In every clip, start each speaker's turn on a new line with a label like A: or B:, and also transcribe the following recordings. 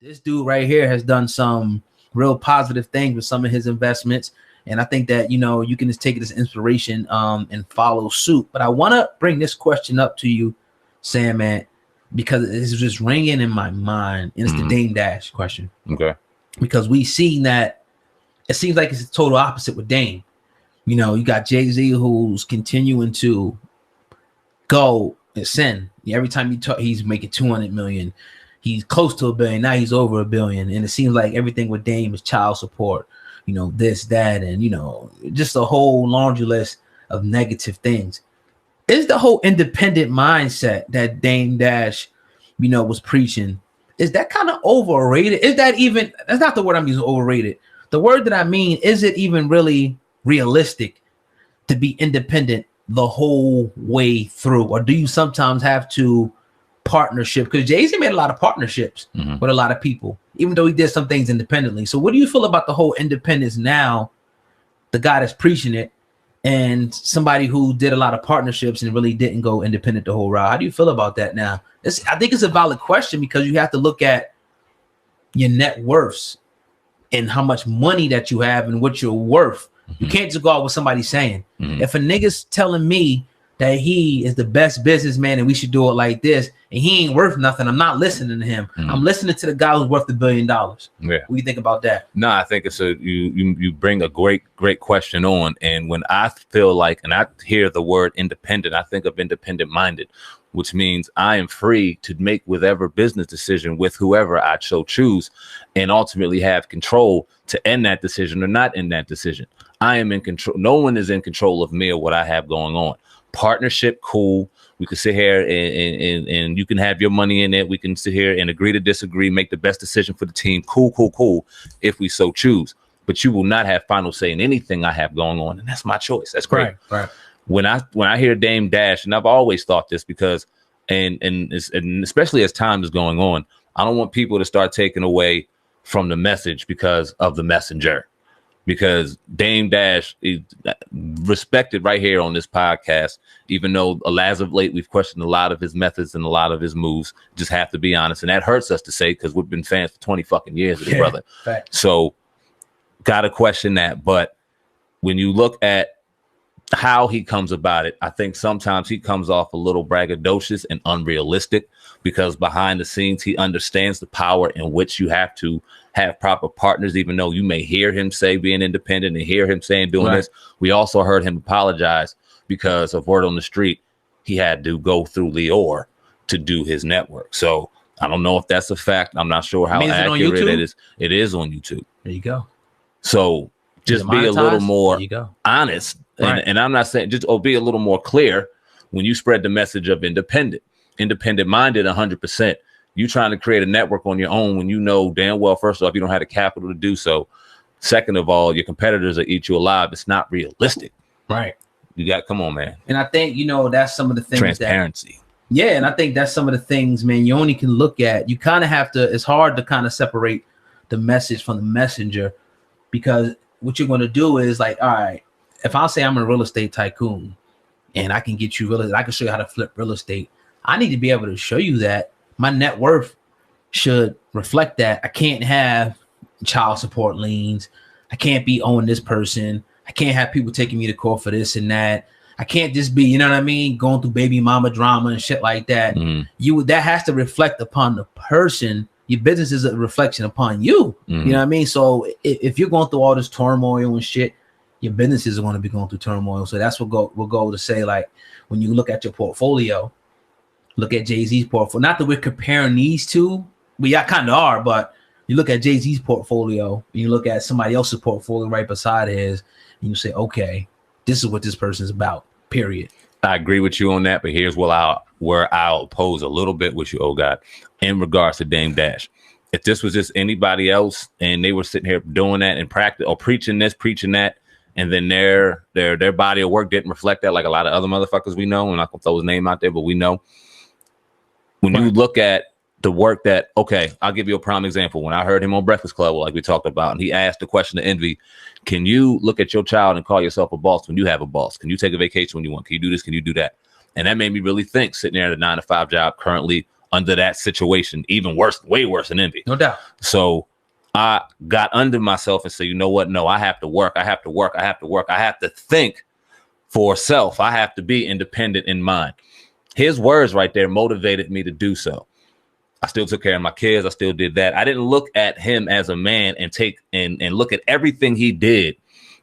A: this dude right here has done some real positive things with some of his investments. And I think that, you can just take it as inspiration and follow suit. But I want to bring this question up to you, Sam, man, because it's just ringing in my mind. And it's the Dame Dash question.
B: Okay.
A: Because we see that it seems like it's the total opposite with Dame. You got Jay-Z who's continuing to go and send. Every time you talk, he's making 200 million. He's close to $1 billion. Now he's over $1 billion. And it seems like everything with Dame is child support, this, that, and, just a whole laundry list of negative things. Is the whole independent mindset that Dame Dash, was preaching, is that kind of overrated? Is that even, that's not the word I'm using, overrated. The word that I mean, is it even really realistic to be independent the whole way through? Or do you sometimes have to partnership? Because Jay-Z made a lot of partnerships with a lot of people, even though he did some things independently. So what do you feel about the whole independence now, the guy that's preaching it, and somebody who did a lot of partnerships and really didn't go independent the whole route? How do you feel about that now? I think it's a valid question, because you have to look at your net worths and how much money that you have and what you're worth. You can't just go out with somebody saying, if a nigga's telling me that he is the best businessman and we should do it like this, and he ain't worth nothing, I'm not listening to him. I'm listening to the guy who's worth $1 billion. Yeah. What do you think about that?
B: No, I think it's you bring a great question on. And when I feel like, and I hear the word independent, I think of independent minded, which means I am free to make whatever business decision with whoever I so choose, and ultimately have control to end that decision or not end that decision. I am in control. No one is in control of me or what I have going on. Partnership, cool. We can sit here and you can have your money in it. We can sit here and agree to disagree, make the best decision for the team. Cool. If we so choose. But you will not have final say in anything I have going on, and that's my choice. That's great.
A: Right.
B: When I hear Dame Dash, and I've always thought this, because and especially as time is going on, I don't want people to start taking away from the message because of the messenger. Because Dame Dash is respected right here on this podcast, even though as of late we've questioned a lot of his methods and a lot of his moves. Just have to be honest, and that hurts us to say, because we've been fans for 20 fucking years of his brother.
A: Fact.
B: So gotta question that. But when you look at how he comes about it, I think sometimes he comes off a little braggadocious and unrealistic, because behind the scenes he understands the power in which you have to have proper partners. Even though you may hear him say being independent and hear him saying doing this, we also heard him apologize because of word on the street he had to go through Lior to do his network. So I don't know if that's a fact. I'm not sure how accurate it is. It is on YouTube.
A: There you go.
B: So just be a little more honest. Right. And I'm not saying just be a little more clear when you spread the message of independent minded 100%. You trying to create a network on your own when you know damn well, first off, you don't have the capital to do so. Second of all, your competitors will eat you alive. It's not realistic.
A: Right.
B: Come on, man.
A: And I think, that's some of the things.
B: Transparency.
A: And I think that's some of the things, man, you only can look at. You kind of have to, it's hard to kind of separate the message from the messenger, because what you're going to do is like, all right, if I'll say I'm a real estate tycoon and I can get you real estate, I can show you how to flip real estate. I need to be able to show you that my net worth should reflect that. I can't have child support liens. I can't be owing this person. I can't have people taking me to court for this and that. I can't just be, going through baby mama drama and shit like that. That has to reflect upon the person. Your business is a reflection upon you. You know what I mean? So if you're going through all this turmoil and shit, your businesses are going to be going through turmoil. So that's what we'll go to say, like, when you look at your portfolio, look at Jay-Z's portfolio. Not that we're comparing these two, we kind of are, but you look at Jay-Z's portfolio, and you look at somebody else's portfolio right beside his, and you say, okay, this is what this person's about, period.
B: I agree with you on that, but here's where I'll oppose a little bit with you, oh God, in regards to Dame Dash. If this was just anybody else and they were sitting here doing that in practice or preaching this, preaching that, and then their body of work didn't reflect that, like a lot of other motherfuckers we know, and I'm not gonna throw his name out there, but we know. When you look at the work that, okay, I'll give you a prime example. When I heard him on Breakfast Club, like we talked about, and he asked the question to Envy, can you look at your child and call yourself a boss when you have a boss? Can you take a vacation when you want? Can you do this? Can you do that? And that made me really think, sitting there at a 9-to-5 job, currently under that situation, even worse, way worse than envy.
A: No doubt.
B: So I got under myself and said, you know what? No, I have to work. I have to work. I have to work. I have to think for self. I have to be independent in mind. His words right there motivated me to do so. I still took care of my kids. I still did that. I didn't look at him as a man and take and look at everything he did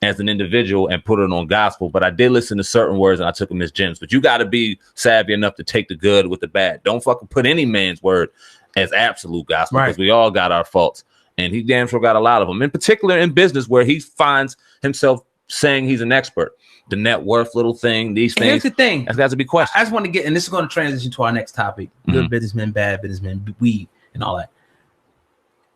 B: as an individual and put it on gospel. But I did listen to certain words and I took them as gems. But you got to be savvy enough to take the good with the bad. Don't fucking put any man's word as absolute gospel, because we all got our faults. And he damn sure got a lot of them, in particular in business, where he finds himself saying he's an expert. The net worth little thing, these things.
A: Here's the thing.
B: That's got to be questioned.
A: I just want to get, and this is going to transition to our next topic: good businessmen, bad businessmen, weed, and all that.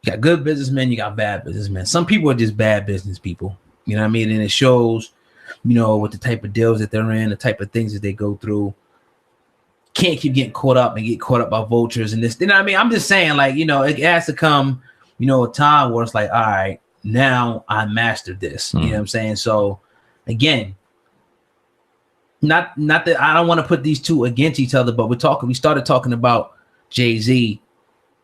A: You got good businessmen, you got bad businessmen. Some people are just bad business people. You know what I mean? And it shows, you know, with the type of deals that they're in, the type of things that they go through. Can't keep getting caught up and get caught up by vultures and this. You know what I mean? I'm just saying, like, you know, it has to come, you know, a time where it's like, all right, now I mastered this. You know what I'm saying? So again, not that I don't want to put these two against each other, but we started talking about Jay-Z.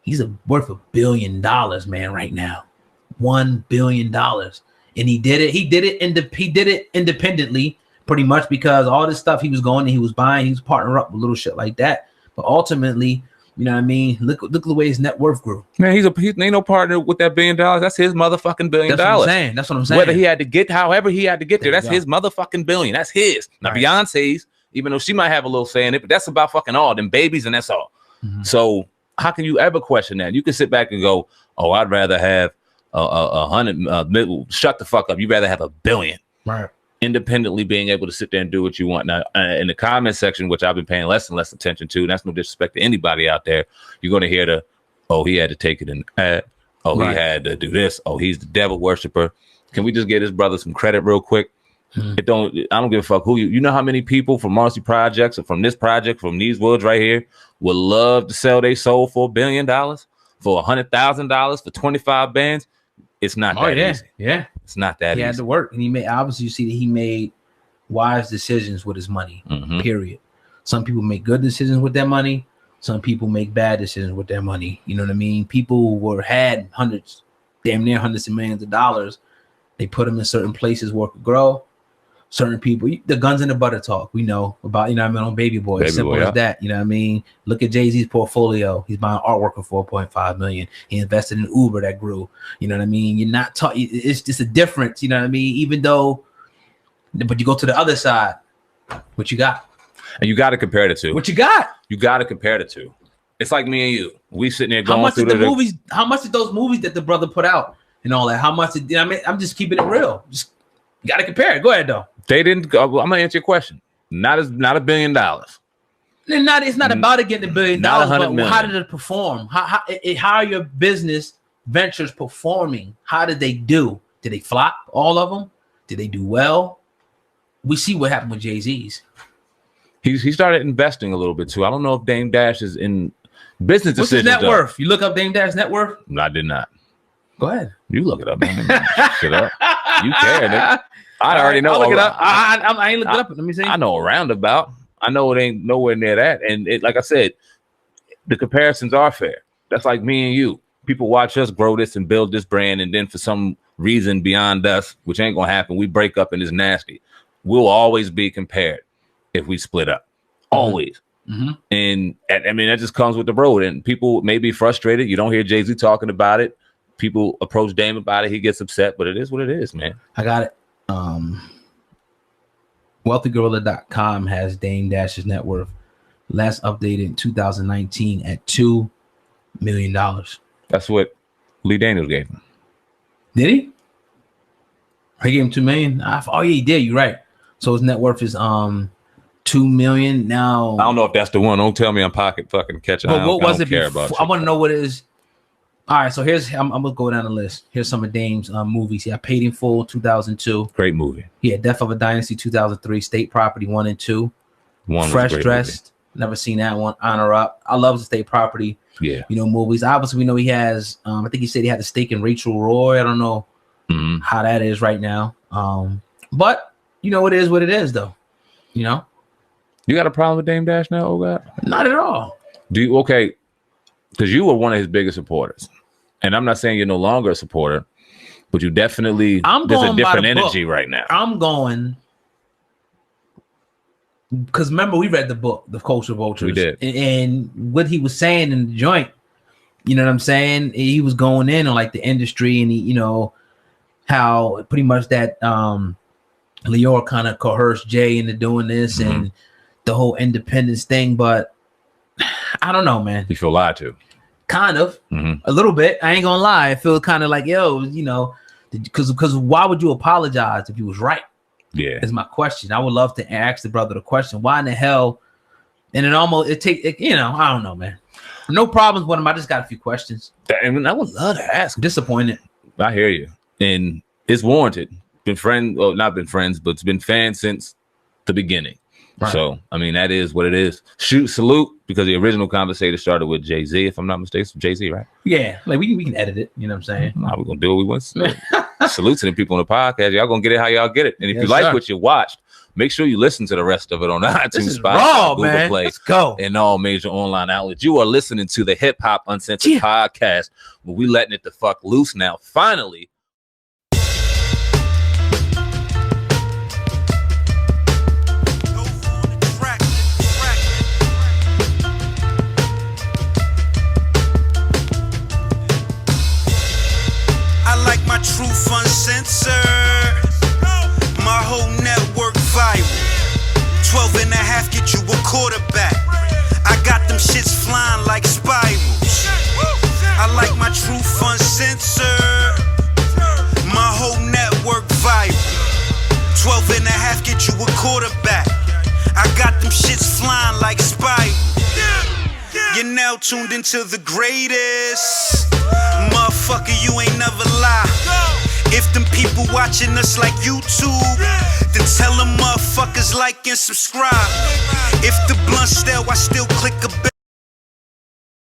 A: He's worth $1 billion, man, right now. $1 billion. And he did it independently, pretty much, because all this stuff he was going and he was buying, he was partnering up with little shit like that. But ultimately, you know what I mean? Look at the way his net worth grew. Man,
B: he ain't no partner with that $1 billion. That's his motherfucking $1 billion.
A: That's what I'm saying.
B: Whether he had to get, however he had to get there, that's his motherfucking $1 billion. That's his. Now Beyonce's, even though she might have a little say in it, but that's about fucking all them babies, and that's all. So how can you ever question that? You can sit back and go, "Oh, I'd rather have a hundred." Shut the fuck up. You'd rather have $1 billion,
A: right?
B: Independently being able to sit there and do what you want. Now, in the comment section, which I've been paying less and less attention to, and that's no disrespect to anybody out there, you're going to hear he had to take it in. He had to do this. Oh, he's the devil worshiper. Can we just give this brother some credit real quick? I don't give a fuck who you know how many people from Marcy projects or from this project, from these woods right here, would love to sell their soul for $1 billion, for $100,000, for 25 bands. It's not that easy.
A: Yeah.
B: It's not that easy.
A: He had to work, and obviously you see that he made wise decisions with his money, period. Some people make good decisions with their money. Some people make bad decisions with their money. You know what I mean? People who had damn near hundreds of millions of dollars. They put them in certain places where it could grow. Certain people, the guns and the butter talk, we know about, you know what I mean, on Baby Boy. Simple as that, you know what I mean? Look at Jay-Z's portfolio. He's buying artwork for $4.5 million. He invested in Uber that grew. You know what I mean? You're not talking, it's just a difference, you know what I mean? Even though, but you go to the other side, what you got?
B: And you got to compare the two.
A: What you got?
B: You got to compare the two. It's like me and you. We sitting there going through
A: movies, how much did those movies that the brother put out and all that, how much did, I mean, I'm just keeping it real. Just, you got to compare it. Go ahead, though.
B: They didn't. I'm gonna answer your question. Not $1 billion.
A: It's not about it getting $1 billion. But how did it perform? How are your business ventures performing? How did they do? Did they flop? All of them? Did they do well? We see what happened with Jay-Z's.
B: He started investing a little bit too. I don't know if Dame Dash is in business decisions.
A: What's his net worth? You look up Dame Dash's net worth?
B: No, I did not.
A: Go ahead.
B: You look it up, man. Shut up. You care, nigga. I already know.
A: I'll look it up. I ain't looked it up. Let me see.
B: I know a roundabout. I know it ain't nowhere near that. And like I said, the comparisons are fair. That's like me and you. People watch us grow this and build this brand, and then for some reason beyond us, which ain't gonna happen, we break up and it's nasty. We'll always be compared if we split up. Always. And I mean, that just comes with the road. And people may be frustrated. You don't hear Jay-Z talking about it. People approach Dame about it. He gets upset, but it is what it is, man.
A: I got it. WealthyGorilla.com has Dame Dash's net worth last updated in 2019 at $2 million.
B: That's what Lee Daniels gave him.
A: Did he? He gave him $2 million. Oh yeah, he did. You're right. So his net worth is $2 million now.
B: I don't know if that's the one. Don't tell me I'm pocket fucking catching.
A: But what was it before? I want to know what it is. All right, so I'm gonna go down the list. Here's some of Dame's movies. He had Paid in Full, 2002.
B: Great movie.
A: He had Death of a Dynasty, 2003. State Property 1 and 2. Fresh Dressed. Movie. Never seen that one. Honor Up. I love the State Property.
B: Yeah.
A: Movies. Obviously, we know he has. I think he said he had a stake in Rachel Roy. I don't know how that is right now. But it is what it is, though. You got
B: a problem with Dame Dash now? Oh God.
A: Not at all.
B: Okay. because you were one of his biggest supporters, and I'm not saying you're no longer a supporter, but you definitely there's a different energy right now.
A: I'm going because remember we read the book, The Culture Vultures.
B: We did,
A: and what he was saying in the joint, you know what I'm saying? He was going in on like the industry, and he, you know, how pretty much that Lior kind of coerced Jay into doing this and the whole independence thing, but I don't know, man.
B: You feel lied to.
A: Kind of, a little bit. I ain't gonna lie. I feel kind of like, yo, you know, because why would you apologize if you was right?
B: Yeah,
A: is my question. I would love to ask the brother the question. Why in the hell? And you know, I don't know, man. No problems with him. I just got a few questions.
B: And I would love to ask.
A: I'm disappointed.
B: I hear you, and it's warranted. Been friends, well, not been friends, but it's been fans since the beginning. Right. So, I mean, that is what it is. Salute, because the original conversation started with Jay-Z, if I'm not mistaken. Jay-Z, right?
A: Yeah, like we can edit it. You know what I'm saying?
B: Nah, we're going to do what we want. Salute to the people on the podcast. Y'all going to get it how y'all get it. And if you like what you watched, make sure you listen to the rest of it on iTunes, Spotify, Google
A: man.
B: Play,
A: Let's go.
B: And all major online outlets. You are listening to the Hip Hop Uncensored podcast, where we letting it the fuck loose now. Finally,
C: truth uncensored, my whole network viral. 12 and a half get you a quarterback. I got them shits flying like spirals. I like my truth uncensored, my whole network viral. 12 and a half get you a quarterback. I got them shits flying like spirals. You're now tuned into the greatest. Motherfucker, you ain't never lie. If them people watching us like YouTube, then tell them motherfuckers like and subscribe. If the blunt stale, I still click a bell.